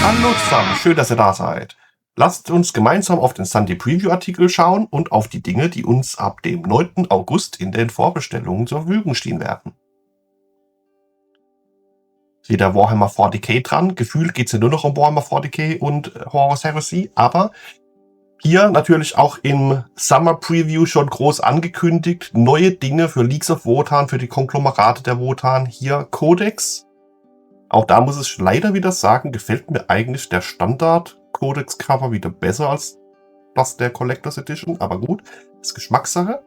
Hallo zusammen, schön, dass ihr da seid. Lasst uns gemeinsam auf den Sunday Preview Artikel schauen und auf die Dinge, die uns ab dem 9. August in den Vorbestellungen zur Verfügung stehen werden. Steht der Warhammer 40k dran. Gefühlt geht es ja nur noch um Warhammer 40k und Horus Heresy, aber hier natürlich auch im Summer Preview schon groß angekündigt. Neue Dinge für Leagues of Wotan, für die Konglomerate der Wotan. Hier Codex. Auch da muss ich leider wieder sagen, gefällt mir eigentlich der Standard-Codex-Cover wieder besser als das der Collectors Edition. Aber gut, ist Geschmackssache.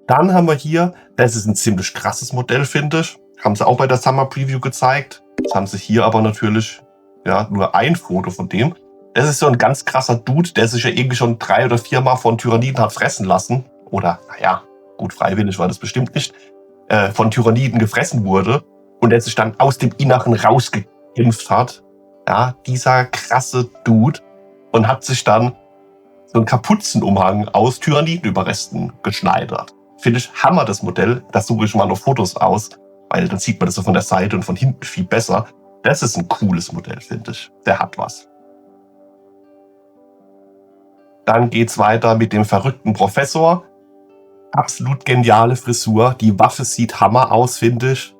Dann haben wir hier, das ist ein ziemlich krasses Modell, finde ich. Haben sie auch bei der Summer Preview gezeigt. Jetzt haben sie hier aber natürlich nur ein Foto von dem. Das ist so ein ganz krasser Dude, der sich ja irgendwie schon 3 oder 4 Mal von Tyranniden hat fressen lassen. Oder, gut, freiwillig war das bestimmt nicht. Von Tyranniden gefressen wurde. Und der sich dann aus dem Inneren rausgekämpft hat. Ja, dieser krasse Dude. Und hat sich dann so einen Kapuzenumhang aus Tyrannidenüberresten geschneidert. Finde ich Hammer, das Modell. Das suche ich mal noch Fotos aus. Weil dann sieht man das so von der Seite und von hinten viel besser. Das ist ein cooles Modell, finde ich. Der hat was. Dann geht's weiter mit dem verrückten Professor. Absolut geniale Frisur. Die Waffe sieht Hammer aus, finde ich.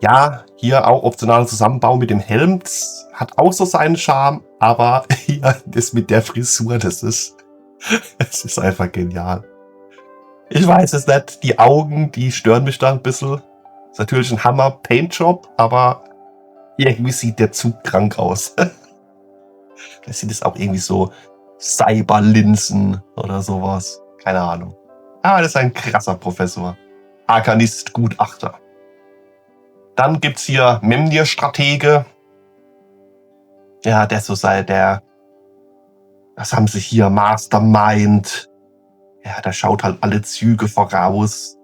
Ja, hier auch optionaler Zusammenbau mit dem Helm. Das hat auch so seinen Charme, aber hier das mit der Frisur, das ist einfach genial. Ich weiß es nicht, die Augen, die stören mich da ein bisschen. Ist natürlich ein Hammer-Paintjob, aber irgendwie sieht der Zug krank aus. Vielleicht sind es auch irgendwie so Cyberlinsen oder sowas. Keine Ahnung. Aber das ist ein krasser Professor. Arkanist-Gutachter. Dann gibt's hier Memnir-Stratege. Ja, der ist so was haben sie hier? Mastermind. Ja, der schaut halt alle Züge voraus.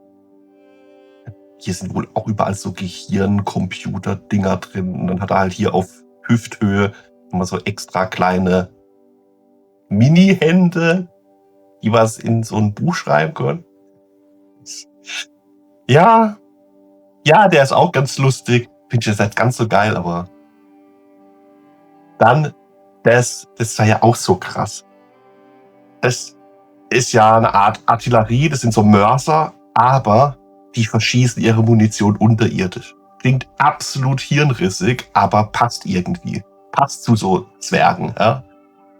Hier sind wohl auch überall so Gehirn-Computer-Dinger drin. Und dann hat er halt hier auf Hüfthöhe immer so extra kleine Mini-Hände, die was in so ein Buch schreiben können. Ja, der ist auch ganz lustig. Finde ich jetzt nicht ganz so geil, aber dann, das war ja auch so krass. Das ist ja eine Art Artillerie, das sind so Mörser, aber die verschießen ihre Munition unterirdisch. Klingt absolut hirnrissig, aber passt irgendwie. Passt zu so Zwergen. Ja?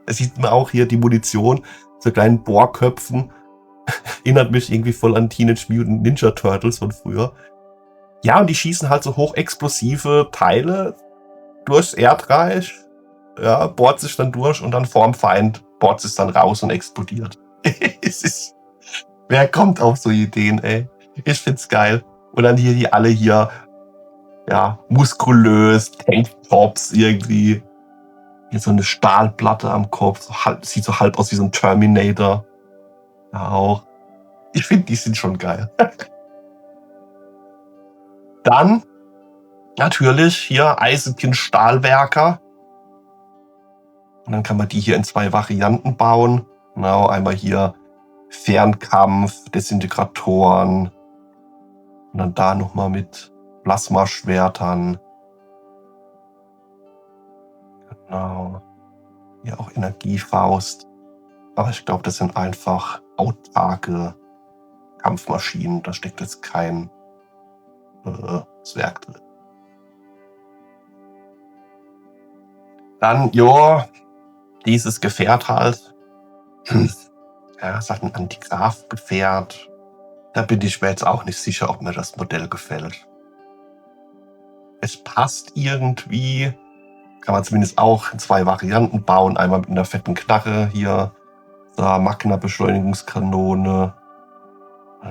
Da sieht man auch hier die Munition, so kleinen Bohrköpfen. Erinnert mich irgendwie voll an Teenage Mutant Ninja Turtles von früher. Ja, und die schießen halt so hochexplosive Teile durchs Erdreich. Ja, bohrt sich dann durch und dann vorm Feind bohrt sich dann raus und explodiert. Wer kommt auf so Ideen, ey? Ich find's geil. Und dann hier die alle hier, muskulös, Tanktops irgendwie. Hier so eine Stahlplatte am Kopf. Sieht so halb aus wie so ein Terminator. Ja, auch. Ich finde, die sind schon geil. Dann natürlich hier Eisenkind-Stahlwerker. Und dann kann man die hier in 2 Varianten bauen. Genau, einmal hier Fernkampf, Desintegratoren. Und dann da nochmal mit Plasmaschwertern. Genau. Hier auch Energiefaust. Aber ich glaube, das sind einfach autarke Kampfmaschinen. Da steckt jetzt kein Zwerg drin. Dann, dieses Gefährt halt. Ja, ist halt ein Antigraf-Gefährt. Da bin ich mir jetzt auch nicht sicher, ob mir das Modell gefällt. Es passt irgendwie. Kann man zumindest auch in 2 Varianten bauen. Einmal mit einer fetten Knarre hier. So, Magna-Beschleunigungskanone.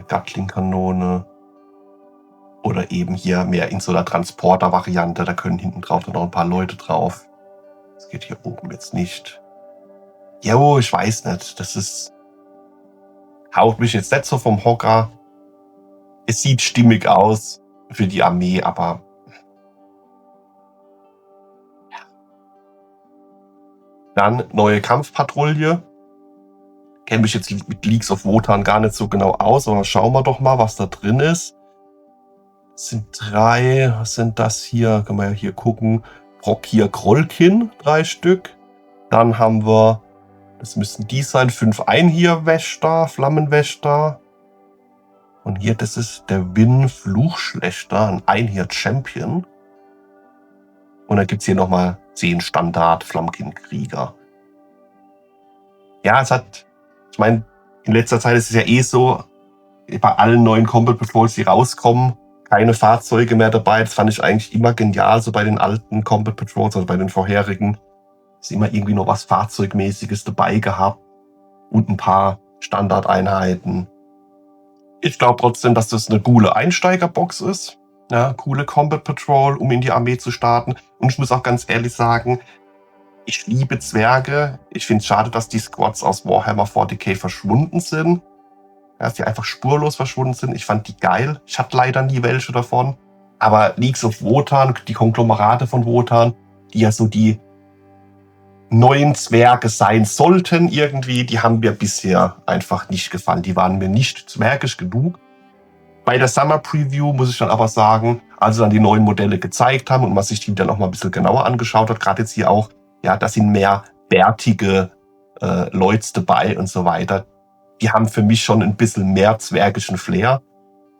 Gatling-Kanone. Oder eben hier mehr in so einer Transporter-Variante. Da können hinten drauf dann noch ein paar Leute drauf. Das geht hier oben jetzt nicht. Jo, ich weiß nicht. Das haut mich jetzt nicht so vom Hocker. Es sieht stimmig aus für die Armee, aber dann neue Kampfpatrouille. Kenne mich jetzt mit Leagues of Wotan gar nicht so genau aus, aber schauen wir doch mal, was da drin ist. Das sind 3, was sind das hier? Können wir ja hier gucken. Brockier Krollkin, 3 Stück. Dann haben wir, das müssten die sein, 5 Einhir-Wächter, Flammenwächter. Und hier, das ist der Win Fluchschlechter, ein Einhir-Champion. Und dann gibt es hier nochmal 10 Standard Flammkind-Krieger. Ja, ich meine, in letzter Zeit ist es ja eh so, bei allen neuen Combat Patrols, die rauskommen, keine Fahrzeuge mehr dabei. Das fand ich eigentlich immer genial, so bei den alten Combat Patrols, also bei den vorherigen. Ist immer irgendwie noch was Fahrzeugmäßiges dabei gehabt und ein paar Standardeinheiten. Ich glaube trotzdem, dass das eine coole Einsteigerbox ist. Ja, coole Combat Patrol, um in die Armee zu starten. Und ich muss auch ganz ehrlich sagen, ich liebe Zwerge. Ich finde es schade, dass die Squads aus Warhammer 40k verschwunden sind. Ja, dass die einfach spurlos verschwunden sind. Ich fand die geil. Ich hatte leider nie welche davon. Aber Leagues of Wotan, die Konglomerate von Wotan, die ja so die neuen Zwerge sein sollten irgendwie, die haben mir bisher einfach nicht gefallen. Die waren mir nicht zwergisch genug. Bei der Summer Preview muss ich dann aber sagen, als sie dann die neuen Modelle gezeigt haben und man sich die dann noch mal ein bisschen genauer angeschaut hat, gerade jetzt hier auch, ja, da sind mehr bärtige Leute dabei und so weiter. Die haben für mich schon ein bisschen mehr zwergischen Flair.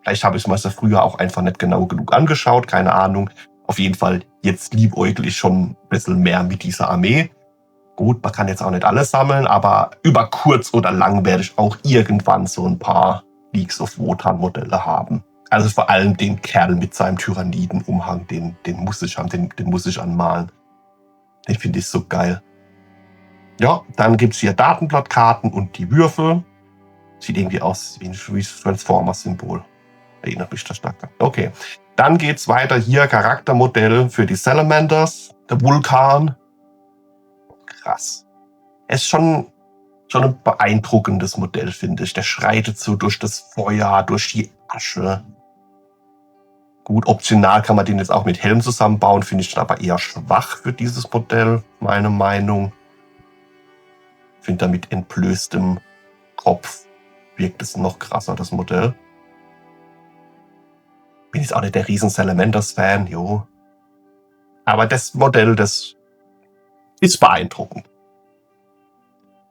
Vielleicht habe ich es mir früher auch einfach nicht genau genug angeschaut, keine Ahnung. Auf jeden Fall, jetzt liebäugle ich schon ein bisschen mehr mit dieser Armee. Gut, man kann jetzt auch nicht alles sammeln, aber über kurz oder lang werde ich auch irgendwann so ein paar Leagues of Wotan Modelle haben. Also vor allem den Kerl mit seinem Tyranniden-Umhang, den muss ich haben, den muss ich anmalen. Den finde ich so geil. Ja, dann gibt es hier Datenblattkarten und die Würfel. Sieht irgendwie aus wie ein Transformers-Symbol. Erinnert mich das stark. Okay, dann geht es weiter hier. Charaktermodell für die Salamanders. Der Vulkan. Krass. Es ist schon ein beeindruckendes Modell, finde ich. Der schreitet so durch das Feuer, durch die Asche. Gut, optional kann man den jetzt auch mit Helm zusammenbauen, finde ich dann aber eher schwach für dieses Modell, meine Meinung. Ich finde, da mit entblößtem Kopf wirkt es noch krasser, das Modell. Bin jetzt auch nicht der riesen Salamanders-Fan, jo. Aber das Modell, das ist beeindruckend.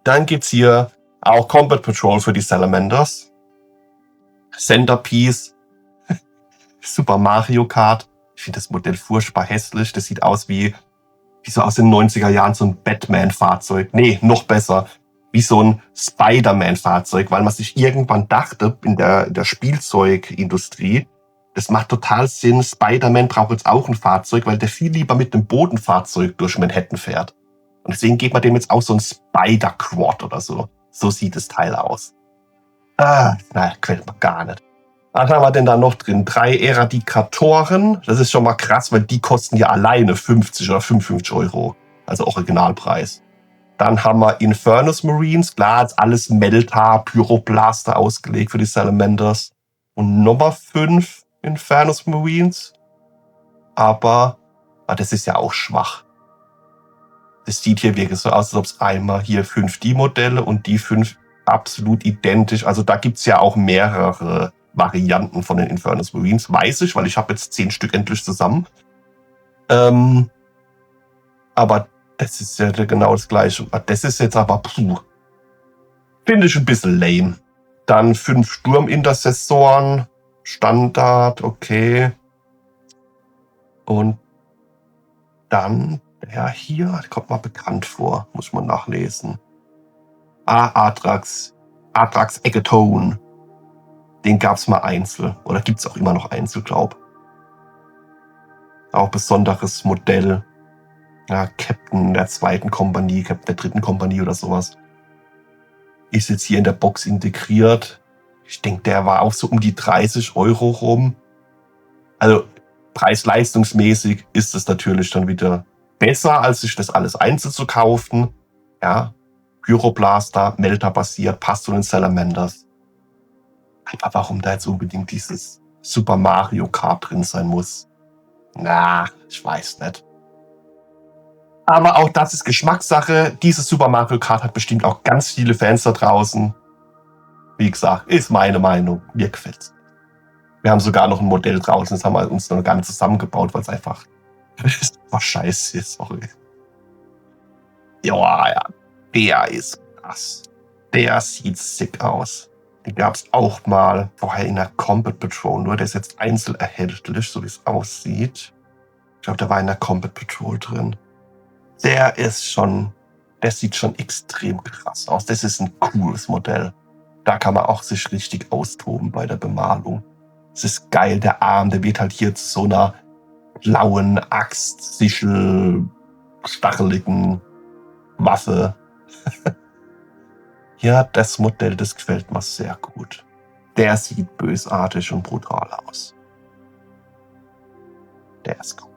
Dann gibt es hier auch Combat Patrol für die Salamanders. Centerpiece. Super Mario Kart. Ich finde das Modell furchtbar hässlich. Das sieht aus wie so aus den 90er Jahren so ein Batman-Fahrzeug. Nee, noch besser. Wie so ein Spider-Man-Fahrzeug, weil man sich irgendwann dachte in der Spielzeugindustrie, das macht total Sinn. Spider-Man braucht jetzt auch ein Fahrzeug, weil der viel lieber mit einem Bodenfahrzeug durch Manhattan fährt. Und deswegen geht man dem jetzt auch so ein Spider-Quad oder so. So sieht das Teil aus. Quält man gar nicht. Was haben wir denn da noch drin? 3 Eradikatoren. Das ist schon mal krass, weil die kosten ja alleine 50 oder 55 Euro. Also Originalpreis. Dann haben wir Infernus Marines. Klar, ist alles Melta, Pyroblaster ausgelegt für die Salamanders. Und Nummer 5 Infernus Marines. Aber das ist ja auch schwach. Das sieht hier wirklich so aus, als ob es einmal hier 5 die Modelle und die 5 absolut identisch. Also da gibt es ja auch mehrere Varianten von den Infernus Marines. Weiß ich, weil ich habe jetzt 10 Stück endlich zusammen. Aber das ist ja genau das Gleiche. Das ist jetzt aber, finde ich ein bisschen lame. Dann 5 Sturmintercessoren. Standard, okay. Und dann der hier, kommt mal bekannt vor. Muss man nachlesen. Atrax Egetone. Den gab es mal einzeln. Oder gibt es auch immer noch einzeln, glaube ich. Auch besonderes Modell. Ja, Captain der 2. Kompanie, Captain der 3. Kompanie oder sowas. Ist jetzt hier in der Box integriert. Ich denke, der war auch so um die 30 Euro rum. Also preis-leistungsmäßig ist es natürlich dann wieder besser, als sich das alles einzeln zu kaufen. Ja, Pyroblaster, Melta-basiert, passt zu den Salamanders. Aber warum da jetzt unbedingt dieses Super Mario Kart drin sein muss? Na, ich weiß nicht. Aber auch das ist Geschmackssache. Dieses Super Mario Kart hat bestimmt auch ganz viele Fans da draußen. Wie gesagt, ist meine Meinung. Mir gefällt's. Wir haben sogar noch ein Modell draußen. Das haben wir uns noch gar nicht zusammengebaut, weil es einfach Oh, scheiße, sorry. Ja, der ist krass. Der sieht sick aus. Den gab es auch mal vorher in der Combat Patrol, nur der ist jetzt einzeln erhältlich, so wie es aussieht. Ich glaube, der war in der Combat Patrol drin. Der sieht schon extrem krass aus. Das ist ein cooles Modell. Da kann man auch sich richtig austoben bei der Bemalung. Es ist geil, der Arm, der wird halt hier zu so einer blauen Axt, Sichel, stacheligen Waffe. Ja, das Modell, das gefällt mir sehr gut. Der sieht bösartig und brutal aus. Der ist cool.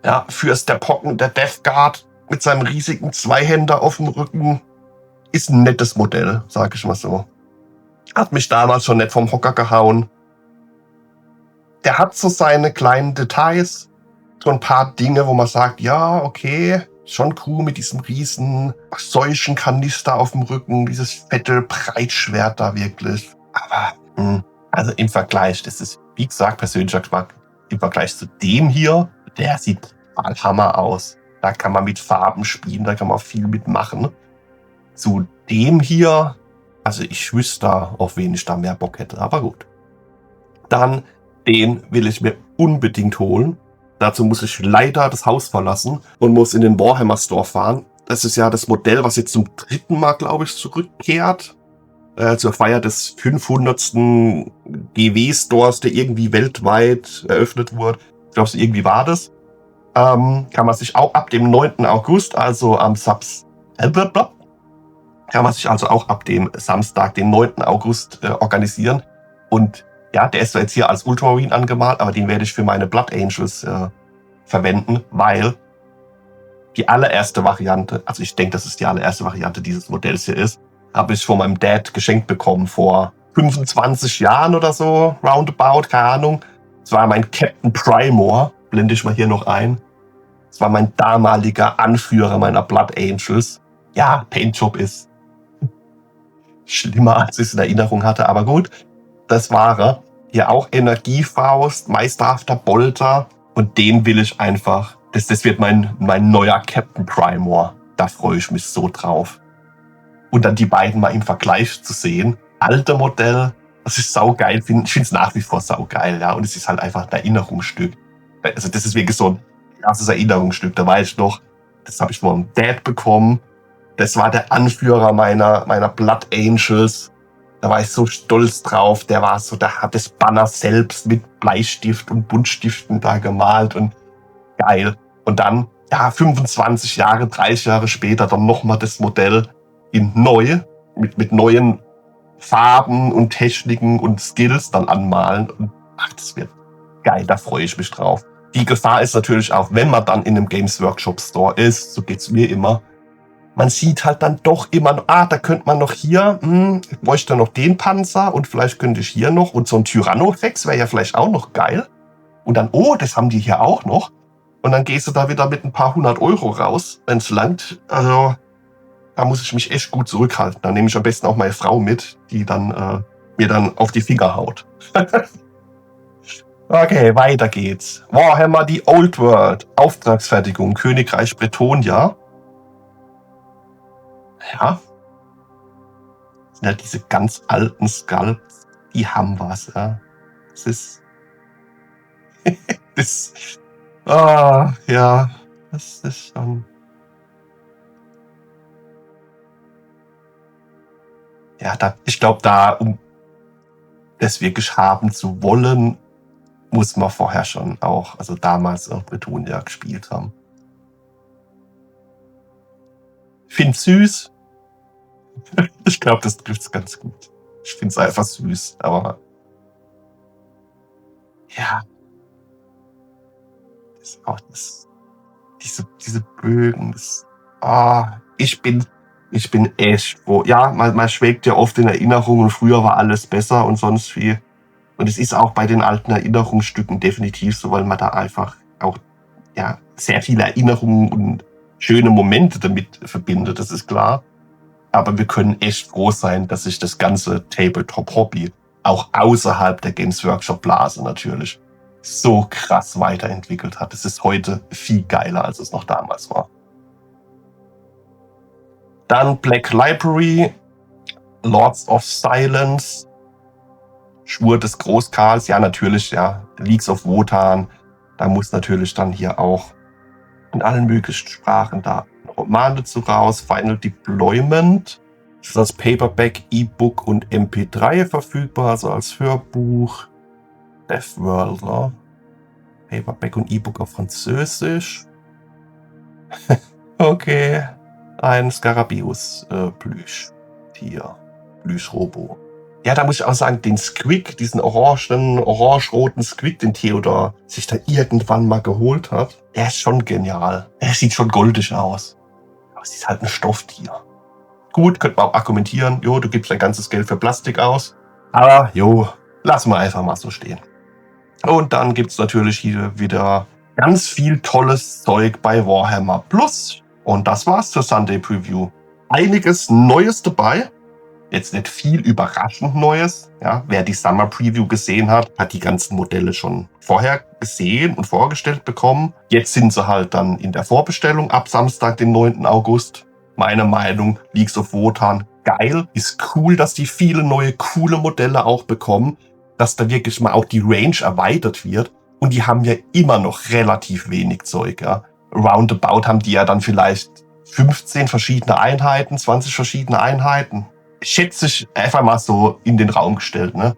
Ja, Fürst der Pocken, der Death Guard mit seinem riesigen Zweihänder auf dem Rücken ist ein nettes Modell, sag ich mal so. Hat mich damals schon nett vom Hocker gehauen. Der hat so seine kleinen Details, so ein paar Dinge, wo man sagt, ja, okay, schon cool mit diesem riesen Seuchenkanister auf dem Rücken, dieses fette Breitschwert da wirklich. Aber, also im Vergleich, das ist, wie gesagt, persönlicher Geschmack, im Vergleich zu dem hier, der sieht total Hammer aus. Da kann man mit Farben spielen, da kann man viel mitmachen. Zu dem hier, also ich wüsste, auf wen ich da mehr Bock hätte, aber gut. Dann, den will ich mir unbedingt holen. Dazu muss ich leider das Haus verlassen und muss in den Warhammer Store fahren. Das ist ja das Modell, was jetzt zum 3. Mal, glaube ich, zurückkehrt. Zur Feier des 500. GW-Stores, der irgendwie weltweit eröffnet wurde. Ich glaube, so irgendwie war das. Kann man sich auch ab dem 9. August, also am kann man sich also auch ab dem Samstag, den 9. August, organisieren. Und ja, der ist zwar jetzt hier als Ultramarine angemalt, aber den werde ich für meine Blood Angels verwenden, weil die allererste Variante, also ich denke, dass es die allererste Variante dieses Modells hier ist, habe ich von meinem Dad geschenkt bekommen vor 25 Jahren oder so, roundabout, keine Ahnung. Das war mein Captain Primor, blende ich mal hier noch ein. Das war mein damaliger Anführer meiner Blood Angels. Ja, Paintjob ist schlimmer, als ich es in Erinnerung hatte, aber gut, das war er. Hier auch Energiefaust, meisterhafter Bolter und den will ich einfach, das wird mein neuer Captain Primor. Da freue ich mich so drauf. Und dann die beiden mal im Vergleich zu sehen. Alte Modell, das ist saugeil, ich finde es nach wie vor saugeil, ja, und es ist halt einfach ein Erinnerungsstück. Also das ist wirklich so ein krasses Erinnerungsstück, da weiß ich noch, das habe ich von meinem Dad bekommen. Das war der Anführer meiner Blood Angels. Da war ich so stolz drauf. Der hat das Banner selbst mit Bleistift und Buntstiften da gemalt und geil. Und dann, ja, 25 Jahre, 30 Jahre später dann nochmal das Modell in neu, mit neuen Farben und Techniken und Skills dann anmalen. Und ach, das wird geil, da freue ich mich drauf. Die Gefahr ist natürlich auch, wenn man dann in einem Games Workshop Store ist, so geht's mir immer, man sieht halt dann doch immer, da könnte man noch hier, ich bräuchte noch den Panzer und vielleicht könnte ich hier noch und so ein Tyrannofex wäre ja vielleicht auch noch geil. Und dann, das haben die hier auch noch. Und dann gehst du da wieder mit ein paar 100 Euro raus, wenn es langt. Also da muss ich mich echt gut zurückhalten. Dann nehme ich am besten auch meine Frau mit, die dann mir dann auf die Finger haut. Okay, weiter geht's. Warhammer The Old World, Auftragsfertigung, Königreich Bretonia. Ja. Das sind halt diese ganz alten Skulpts, die haben was, ja. Das ist. Ja. Das ist schon. Ja, ich glaube, um das wirklich haben zu wollen, muss man vorher schon auch, also damals auch Bretonia gespielt haben. Ich finde es süß. Ich glaube, das trifft es ganz gut. Ich finde es einfach süß, aber ja. Diese Bögen, ich bin echt froh. Ja, man schwelgt ja oft in Erinnerungen, früher war alles besser und sonst wie. Und es ist auch bei den alten Erinnerungsstücken definitiv so, weil man da einfach auch ja, sehr viele Erinnerungen und schöne Momente damit verbindet, das ist klar. Aber wir können echt froh sein, dass sich das ganze Tabletop-Hobby auch außerhalb der Games Workshop-Blase natürlich so krass weiterentwickelt hat. Es ist heute viel geiler, als es noch damals war. Dann Black Library, Lords of Silence, Schwur des Großkarls, ja natürlich, ja, Leagues of Wotan, da muss natürlich dann hier auch in allen möglichen Sprachen da Romane dazu raus, Final Deployment, ist als Paperback, E-Book und MP3 verfügbar, also als Hörbuch, Deathworld, ne? Paperback und E-Book auf Französisch. Okay, ein Scarabeus Plüsch, hier, Plüschrobo. Ja, da muss ich auch sagen, den Squig, diesen orange-roten Squig, den Theodor sich da irgendwann mal geholt hat, der ist schon genial. Er sieht schon goldig aus. Aber es ist halt ein Stofftier. Gut, könnte man auch argumentieren, jo, du gibst dein ganzes Geld für Plastik aus. Aber jo, lassen wir einfach mal so stehen. Und dann gibt es natürlich hier wieder ganz viel tolles Zeug bei Warhammer Plus. Und das war's zur Sunday Preview. Einiges Neues dabei. Jetzt nicht viel überraschend Neues. Ja, wer die Summer Preview gesehen hat, hat die ganzen Modelle schon vorher gesehen und vorgestellt bekommen. Jetzt sind sie halt dann in der Vorbestellung ab Samstag, den 9. August. Meine Meinung, Leagues of Wotan, geil. Ist cool, dass die viele neue, coole Modelle auch bekommen. Dass da wirklich mal auch die Range erweitert wird. Und die haben ja immer noch relativ wenig Zeug. Ja. Roundabout haben die ja dann vielleicht 15 verschiedene Einheiten, 20 verschiedene Einheiten. Schätze ich einfach mal so in den Raum gestellt. Ne?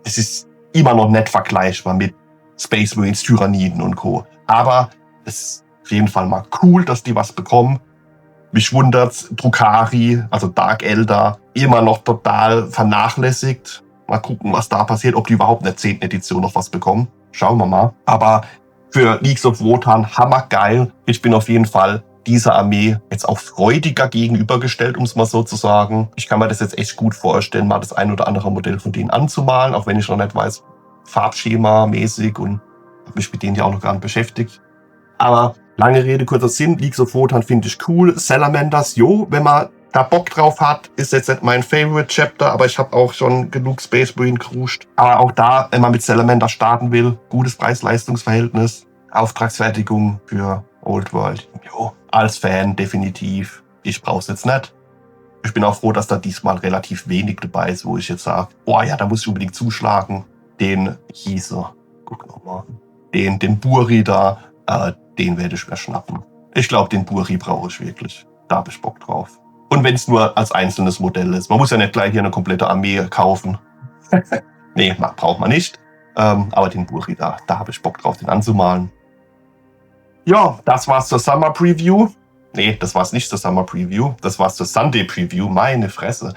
Es ist immer noch nicht vergleichbar mit Space Marines, Tyranniden und Co. Aber es ist auf jeden Fall mal cool, dass die was bekommen. Mich wundert's, Drukhari, also Dark Eldar, immer noch total vernachlässigt. Mal gucken, was da passiert, ob die überhaupt in der 10. Edition noch was bekommen. Schauen wir mal. Aber für Leagues of Wotan hammergeil. Ich bin auf jeden Fall dieser Armee jetzt auch freudiger gegenübergestellt, um es mal so zu sagen. Ich kann mir das jetzt echt gut vorstellen, mal das ein oder andere Modell von denen anzumalen, auch wenn ich noch nicht weiß, Farbschema mäßig und habe mich mit denen ja auch noch gar nicht beschäftigt. Aber lange Rede, kurzer Sinn, Leagues of Wotan finde ich cool. Salamanders, jo, wenn man da Bock drauf hat, ist jetzt nicht mein Favorite Chapter, aber ich habe auch schon genug Space Marine geruscht. Aber auch da, wenn man mit Salamander starten will, gutes Preis-Leistungs-Verhältnis, Auftragsfertigung für Old World. Jo, als Fan definitiv. Ich brauche es jetzt nicht. Ich bin auch froh, dass da diesmal relativ wenig dabei ist, wo ich jetzt sage, boah ja, da muss ich unbedingt zuschlagen. Den hieße, guck nochmal, den Buri da, den werde ich mir schnappen. Ich glaube, den Buri brauche ich wirklich. Da habe ich Bock drauf. Und wenn es nur als einzelnes Modell ist. Man muss ja nicht gleich hier eine komplette Armee kaufen. Nee, braucht man nicht. Aber den Buri da habe ich Bock drauf, den anzumalen. Ja, das war's zur Summer Preview. Nee, das war's nicht zur Summer Preview. Das war's zur Sunday Preview. Meine Fresse.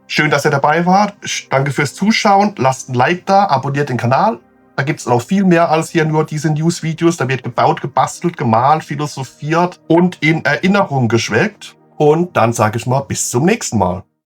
Schön, dass ihr dabei wart. Danke fürs Zuschauen. Lasst ein Like da, abonniert den Kanal. Da gibt's noch viel mehr als hier nur diese News-Videos. Da wird gebaut, gebastelt, gemalt, philosophiert und in Erinnerung geschwelgt. Und dann sage ich mal, bis zum nächsten Mal.